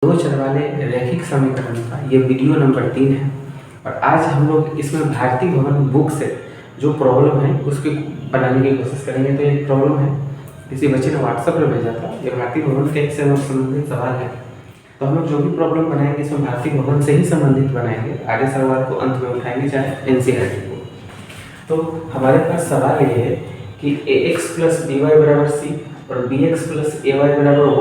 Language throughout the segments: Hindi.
दो चर वाले रैखिक समीकरण का ये वीडियो नंबर 3 है और आज हम लोग इसमें भारती भवन बुक से जो प्रॉब्लम है उसकी बनाने की कोशिश करेंगे। तो एक प्रॉब्लम है, किसी बच्चे ने व्हाट्सएप पर भेजा था, ये भारती भवन के से संबंधित सवाल है। तो हम लोग जो भी प्रॉब्लम बनाएंगे इसमें भारती भवन से ही संबंधित बनाएंगे, आगे सवाल को अंत में उठाएंगे चाहे एनसीईआरटी को। तो हमारे पास सवाल ये है कि ax + by = c और bx + ay =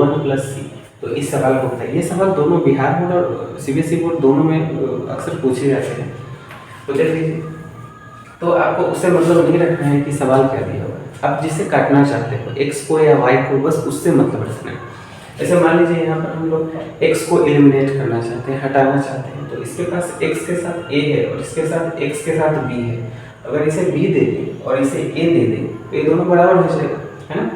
1 + c। तो इस सवाल को बताइए। ये सवाल दोनों बिहार बोर्ड और सीबीएसई बोर्ड दोनों में अक्सर पूछे जाते हैं। तो देख लीजिए, तो आपको उससे मतलब नहीं रखना है कि सवाल क्या दिया हुआ है। आप जिसे काटना चाहते हो x को या y को, बस उससे मतलब रखना है। ऐसे मान लीजिए यहाँ पर हम लोग x को एलिमिनेट करना चाहते हैं, हटाना चाहते हैं। तो इसके पास x के साथ a है और इसके साथ x के साथ b है। अगर इसे b दे दें और इसे a दे दें तो ये दोनों बराबर हो जाएगा, है ना।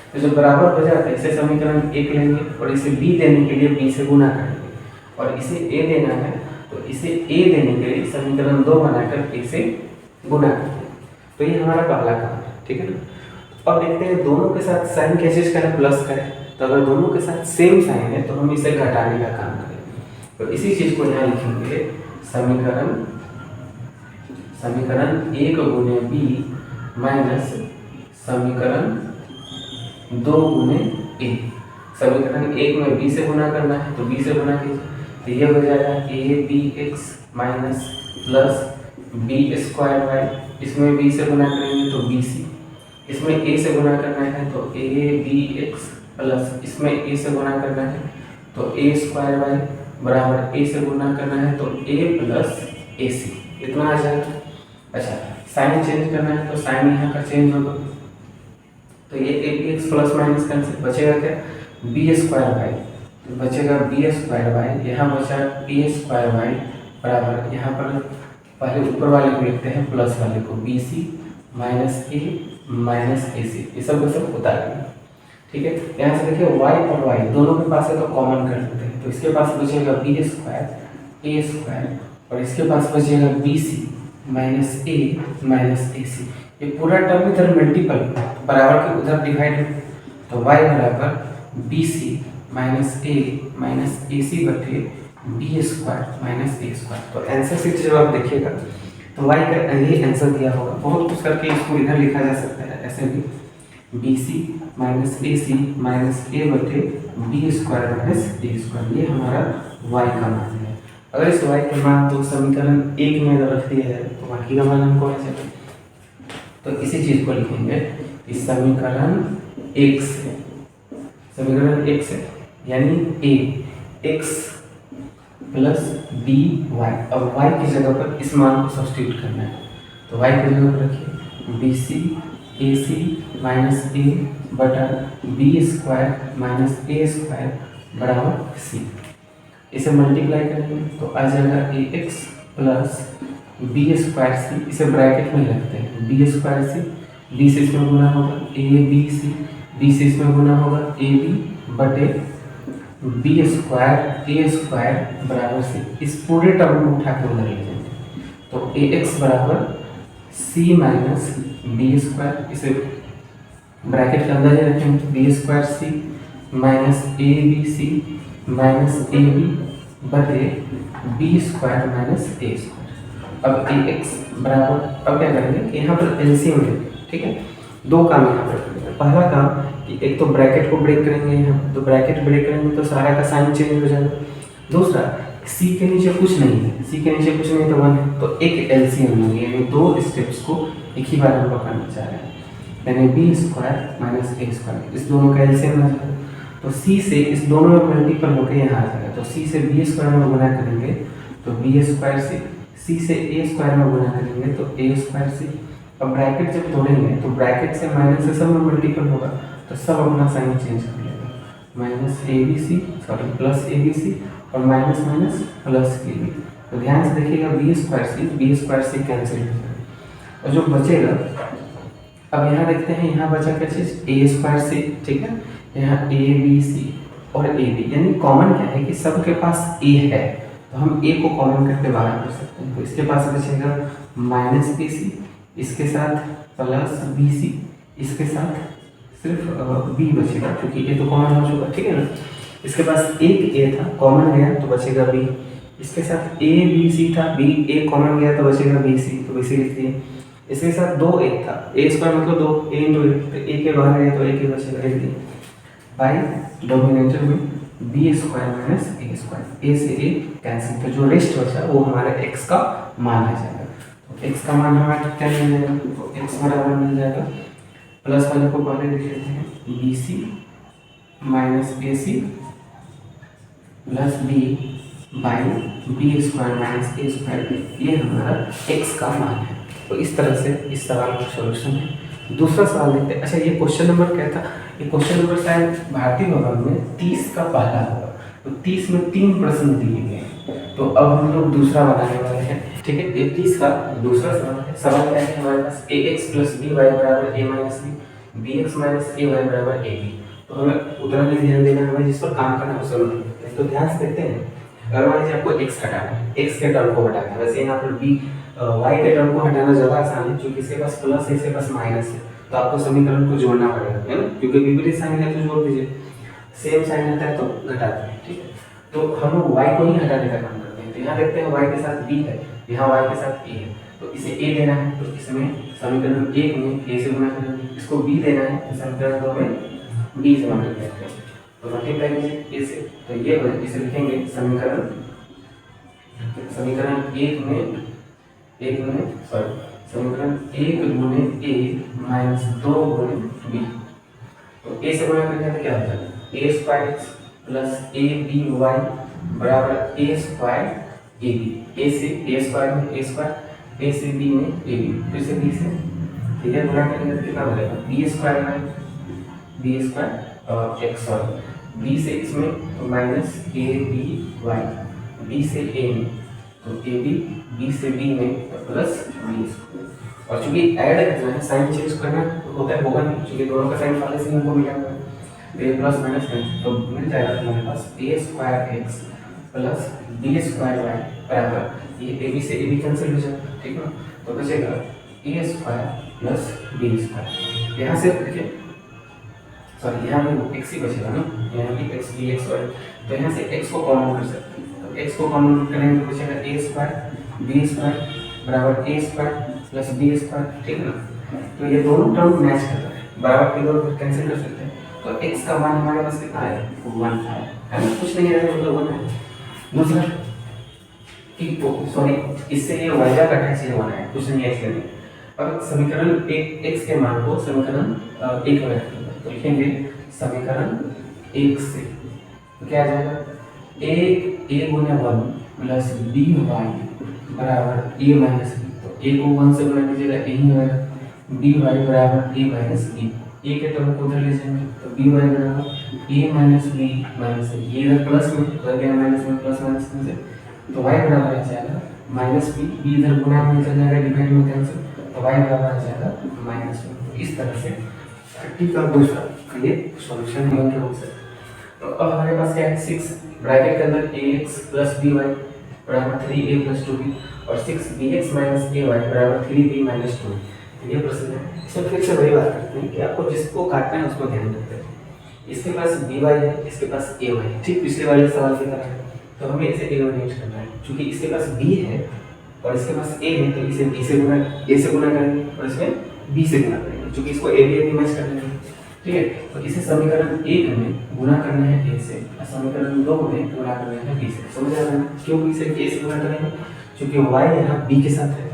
तो जब बराबर हो जाता है इसे समीकरण 1 लेंगे और इसे b देने के लिए b से गुना करेंगे और इसे a देना है तो इसे a देने के लिए समीकरण 2 बनाकर a से गुना करेंगे। तो ये हमारा पहला काम है, ठीक है ना। अब देखते हैं दोनों के साथ साइन क्या चीज़ करें, प्लस करें। तो अगर दोनों के साथ सेम साइन है तो हम इसे घटाने का काम करेंगे। तो इसी चीज़ को यहाँ लिखेंगे, समीकरण 1 गुने b माइनस समीकरण 2 गुने a। समीकरण 1 में b से गुना करना है तो b से गुना कीजिए, तो ये हो जाएगा abx माइनस प्लस b²y। इसमें b से गुना करेंगे तो bc। इसमें a से गुना करना है तो abx प्लस इसमें a से गुना करना है तो a²y बराबर a से गुना करना है तो a प्लस ac। इतना आ जाएगा। अच्छा, साइन चेंज करना है तो साइन यहाँ का चेंज होगा, तो ये abx प्लस माइनस कैंसिल, बचेगा क्या b²y। तो बचेगा b²y, यहाँ बचा b²y बराबर, यहाँ पर पहले ऊपर वाले को लिखते हैं प्लस वाले को, bc minus a minus ac। ये सब को सब उतार देंगे, ठीक है। यहाँ से देखिए y और y दोनों के पास है तो कॉमन कर लेते हैं। तो इसके पास बचेगा b² और इसके पास बचेगा bc minus a minus ac। ये पूरा टर्म इधर मल्टीपल बराबर के उधर डिवाइड है तो y बराबर bc minus a minus ac बटे b² माइनस a²। तो आंसर सीट जब आप देखिएगा तो y का ये आंसर दिया होगा। बहुत कुछ करके इसको इधर लिखा जा सकता है ऐसे भी, bc minus ac minus a बटे b² माइनस a²। ये हमारा y का मान है। अगर इस y के मान तो समीकरण 1 में अगर रख दिया जाए तो बाकी का मान हमको आ जाएगा। तो इसी चीज को लिखेंगे इस समीकरण 1 से, समीकरण 1 से यानी ax प्लस by। अब y की जगह पर इस मान को सब्स्टिट्यूट करना है तो y की जगह पर रखिए bc ac माइनस a बटा b² माइनस a² बराबर c। इसे मल्टीप्लाई करेंगे तो आ जाएगा ax प्लस b²c। इसे ब्रैकेट में रखते हैं, b²c, b से इसमें गुना होगा abc, b से इसमें गुना होगा ab बटे b² a² बराबर c। इस पूरे टर्म को उठा के उधर ले जाएंगे तो ax बराबर c माइनस b²। इसे ब्रैकेट के अंदर ही रखेंगे तो b²c minus abc minus ab बटे b² माइनस a²। अब ax बराबर, अब क्या करेंगे कि यहाँ पर एलसीएम लेंगे, ठीक है। दो काम यहाँ पर करेंगे। पहला काम कि एक तो ब्रैकेट को ब्रेक करेंगे, यहाँ तो ब्रैकेट ब्रेक करेंगे तो सारा का साइन चेंज हो जाएगा। दूसरा, c के नीचे कुछ नहीं है, c के नीचे कुछ नहीं तो 1 है तो एक एलसीएम लेंगे, यानी दो स्टेप्स को एक ही बार हम लोग करना चाह रहे हैं, यानी b² माइनस a²। इस दोनों का एलसीएम आ जाएगा तो c से इस दोनों में मल्टीपल होकर यहाँ आ जाएगा। तो c से b² में गुना करेंगे तो b²c, c से a² में गुना करेंगे तो a²c। अब ब्रैकेट जब तोड़ेंगे तो ब्रैकेट से माइनस से सब में मल्टीपल होगा तो सब अपना साइन चेंज कर लेगा, minus abc sorry plus abc और माइनस माइनस प्लस ab। तो ध्यान से देखिएगा b²c कैंसिल हो जाएगा और जो बचेगा, अब यहाँ देखते हैं यहाँ बचा क्या चीज़ a²c, ठीक है। यहाँ abc और ab, यानी कॉमन क्या है कि सबके पास a है तो हम a को कॉमन करके बाहर कर सकते हैं। तो इसके पास बचेगा माइनस bc, इसके साथ प्लस bc, इसके साथ सिर्फ b बचेगा क्योंकि ये तो कॉमन हो चुका, ठीक है ना। इसके पास एक ए था, कॉमन गया तो बचेगा बी। इसके साथ ए बी सी था, बी ए कॉमन गया तो बचेगा बी सी, तो बी सी लिख दिए। इसके साथ दो ए था, ए स्क्वायर मतलब दो, ए इंटू ए, तो ए के बाहर गया तो ए के बचेगा, लिख दिए। बाई डोमिनेटर में B square minus A square, ए से ए कैंसिल, तो जो रेस्ट बचा वो हमारा एक्स का मान आ जाएगा। तो एक्स का मान हमारा क्या मिल जाएगा, तो एक्स बराबर मिल जाएगा, प्लस वाले को पहले लिख लेते हैं, B C minus A C plus B by B square minus A square, ये हमारा एक्स का मान है। तो इस तरह से इस सवाल का सॉल्यूशन है। दूसरा सवाल देखते हैं। अच्छा, ये क्वेश्चन नंबर क्या था, ये क्वेश्चन नंबर शायद भारतीय भवन में 30 का पहला होगा। तो 30 में 3 प्रश्न दिए गए हैं, तो अब हम लोग दूसरा बनाने वाले हैं। ठीक है, ये 30 का दूसरा सवाल है। सवाल क्या है हमारे पास, ए एक्स प्लस बी वाई बराबर ए माइनस बी एक्स माइनस ए वाई बराबर ए बी। तो हमें उतना भी ध्यान देना है, हमें जिस पर काम करना है उस पर। तो ध्यान से देखते हैं, अगर मान लीजिए आपको x हटाना है, x के टर्म को हटाना है, वैसे यहाँ पर b y के टर्म को हटाना ज़्यादा आसान है, क्योंकि इसके पास प्लस है, इसके पास माइनस है, तो आपको समीकरण को जोड़ना पड़ेगा, है ना, क्योंकि विपरीत साइन है तो जोड़ दीजिए, सेम साइन आता है तो घटा दीजिए। ठीक है, तो हम लोग y को ही हटाने का काम करते हैं। तो यहाँ देखते हैं y के साथ b है, यहाँ y के साथ a है, तो इसे a देना है, तो इसमें समीकरण 1 में a से गुणा करेंगे, इसको b देना है, तो समीकरण 2 में b से गुणा करेंगे, तो मल्टीप्लाई कीजिए a से, तो ये इसे लिखेंगे समीकरण 1 में समीकरण 1 गुणे a माइनस 2 गुणे b। तो a से गुणा करने से क्या होता है, a square x plus A B Y बराबर a square A B. a से a स्क्वायर में a स्क्वायर, a से b में a b, फिर से b से, ठीक है, गुणा करने से कितना बचेगा, b स्क्वायर में b स्क्वायर x और b से इसमें minus A B Y, b से a में तो ए बी, बी से बी में तो प्लस बी, और चूंकि ऐड करना है, साइन चेंज करना होता है, होगा नहीं, चूंकि दोनों का साइन पहले से हमको मिला हुआ है, तो ये प्लस माइनस है, तो मिल जाएगा हमारे पास a square x plus b square y बराबर, ये ए बी से ए बी कैंसिल हो जाएगा, ठीक है, तो बचेगा ए स्क्वायर प्लस बी स्क्वायर। यहाँ से देखिए, सॉरी यहाँ भी एक्स ही बचेगा ना, यहाँ भी एक्स बी एक्स वाई, तो यहाँ से एक्स को कॉमन कर सकते हैं, तो एक्स को कॉमन करेंगे तो बचेगा ए स्क्वायर बी स्क्वायर बराबर ए स्क्वायर प्लस बी स्क्वायर, ठीक है ना। तो ये दोनों टर्म मैच कर रहे हैं, बराबर के दोनों कैंसिल कर सकते हैं, तो एक्स का मान हमारे पास कितना है, 1 है ना, कुछ नहीं है, मतलब 1 है। दूसरा सॉरी, इससे ये वाई का अटैच है 1 है, कुछ नहीं है इसके लिए। अब समीकरण एक्स के मान को समीकरण 1 में रखेंगे, तो लिखेंगे समीकरण 1 से, तो क्या आ जाएगा, ए गुना 1 प्लस बी वाई बराबर ए माइनस बी, तो ए को 1 से गुणा कीजिएगा, ए ही होगा, बी वाई बराबर ए माइनस बी, ए के टर्म को उधर ले जाएंगे, तो बी वाई बराबर ए माइनस बी माइनस ए, ये इधर प्लस में तो गया माइनस में, प्लस माइनस में से, तो वाई बराबर आ जाएगा माइनस बी, बी इधर गुणा में चल जाएगा, डिवाइड में कैंसिल, तो वाई बराबर आ जाएगा माइनस में। तो इस तरह से 30 का दूसरा ये सॉल्यूशन है के रूप से। तो अब हमारे पास क्या है, 6 ब्रैकेट के अंदर ax प्लस by बराबर 3a प्लस 2b और 6bx माइनस ay बराबर 3b माइनस 2। ये प्रश्न है, इसमें फिर से वही बात करते हैं कि आपको जिसको काटना है उसको ध्यान रखते हैं। इसके पास by है, इसके पास ay है, ठीक पिछले वाले सवाल की तरह है, तो हमें इसे एलिमिनेट करना है, क्योंकि इसके पास b है और इसके पास a है, तो इसे b से गुणा a से गुणा करेंगे और इसमें b से गुणा करेंगे, क्योंकि इसको a b मैच कर लेंगे, ठीक है। तो इसे समीकरण 1 में गुणा करना है a से और समीकरण 2 में गुणा करना है b से, समझ आ रहा है। क्यों b से a से गुणा करेंगे, क्योंकि y यहाँ b के साथ है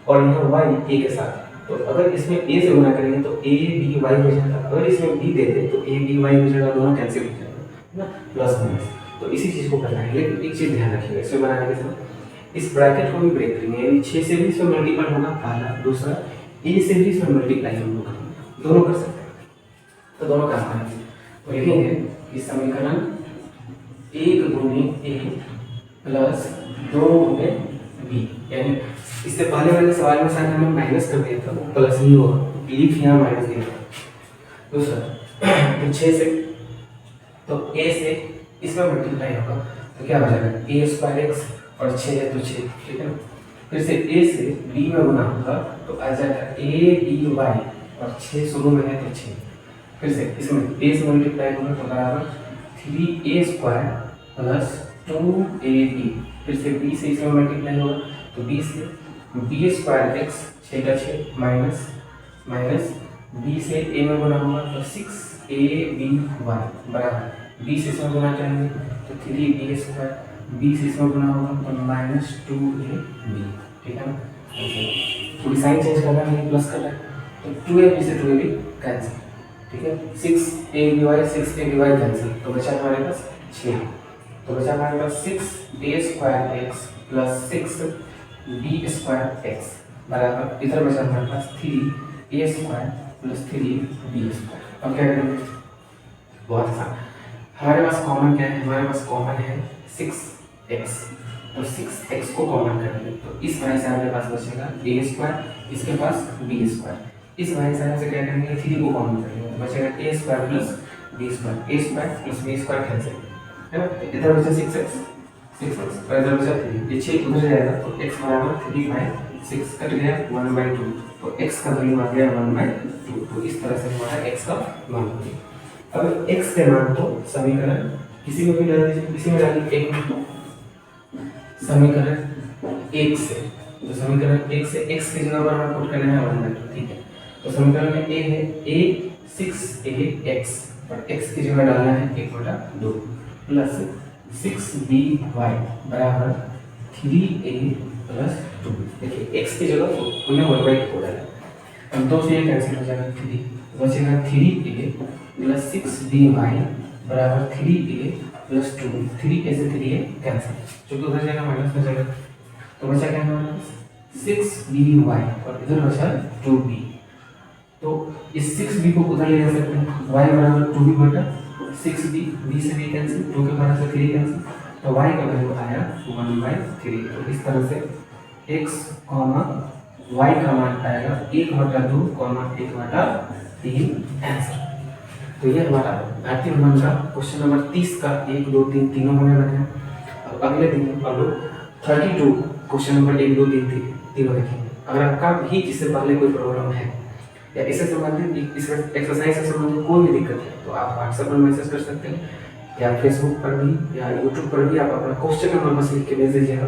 और यहाँ y a के साथ है, तो अगर इसमें a से गुणा करेंगे तो a b y हो जाएगा, अगर इसमें b दे दे तो a b y हो जाएगा, दोनों कैंसिल हो जाएगा ना, प्लस माइनस। तो इसी चीज़ को करना है, लेकिन एक चीज़ ध्यान रखिएगा, इसमें बनाने के समय इस ब्रैकेट को भी ब्रेक करेंगे, यानी 6 से भी इसमें मल्टीपल होगा पहला, दूसरा a से भी इसमें मल्टीप्लाई हम लोग करेंगे, दोनों कर सकते हैं, तो दोनों काम करेंगे। तो लिखेंगे कि समीकरण 1 गुणे a प्लस 2 गुणे b, यानी इससे पहले वाले सवाल में शायद हमने माइनस कर दिया था, वो प्लस ही होगा, लिख यहाँ माइनस दिया था। दूसरा तो 6 से, तो a से इसमें मल्टीप्लाई होगा तो क्या हो जाएगा, a स्क्वायर x और 6 है तो 6, ठीक है ना। फिर से a से b में गुना होगा तो आ जाएगा a b y और 6 शुरू में है तो 6, फिर से इसमें a से मल्टीप्लाई होगा तो बराबर 3a² प्लस 2ab, फिर से b से इसमें मल्टीप्लाई होगा तो b से b² 6 का 6 माइनस माइनस b से a में गुना होगा तो 6aby बराबर b से इसमें गुना करेंगे तो 3b², b से इसमें गुना होगा तो माइनस 2ab, ठीक है ना। थोड़ी साइन चेंज करना है, प्लस करना है तो 2ab से 2ab कैंसिल, ठीक है। 6ab कैंसिल तो बचा हमारे पास 6, तो बचा हमारे पास 6a² प्लस 6b² बराबर इधर बचा हमारे पास 3a² प्लस 3b²। अब क्या करेंगे, बहुत आसान, हमारे पास कॉमन क्या है, हमारे पास कॉमन है 6x, तो 6x को कॉमन करेंगे तो इस वाले से हमारे पास बचेगा a², इसके पास b², इस वाले से क्या करेंगे 3 को कॉमन करेंगे तो बचेगा a² plus b², a² plus b² cancel है ना। इधर बचा 6x और इधर बचा 3, ये 6 उधर जाएगा तो x बराबर 3/6 कट गया 1/2, तो x का वैल्यू आ गया 1/2, तो इस तरह से हमारा x का मान हो गया। अब x के मान को समीकरण किसी में भी डाल दीजिए, किसी में डालिए एक में, समीकरण 1 से, तो समीकरण 1 से x की जगह पर हमें पुट करना है 1/2, ठीक है। तो समीकरण में a है a 6ax और x की जगह डालना है 1/2 प्लस 6by बराबर 3a प्लस 2, देखिए x की जगह हमने 1/2 को डाला, अब 2 से ये कैंसिल हो जाएगा 3, बचेगा 3a प्लस 6by बराबर 3a प्लस 2, 3a से 3a कैंसिल, जो कि उधर जाएगा माइनस में जाएगा, तो बचा क्या हमारे पास 6by और इधर बचा 2b, तो इस 6b को उधर ले जा सकते हैं, y बराबर 2b बटा 6b, b से b कैंसिल, 2 के बाद से 3 कैंसिल, तो y का वैल्यू आया 1/3, तो इस तरह से x, y का मान आएगा 1/2, 1/3 आंसर। तो ये हमारा भारतीय विज्ञान का क्वेश्चन नंबर 30 का 1, 2, 3 तीनों होने लगे हैं। अब अगले दिन हम लोग 32 क्वेश्चन नंबर 1, 2, 3 तीनों देखेंगे। अगर आपका भी इससे पहले कोई प्रॉब्लम है या इससे संबंधित इस एक्सरसाइज से संबंधित कोई भी दिक्कत है तो आप व्हाट्सएप पर मैसेज कर सकते हैं या फेसबुक पर भी या यूट्यूब पर भी आप अपना क्वेश्चन नंबर बस लिख के भेज दीजिएगा।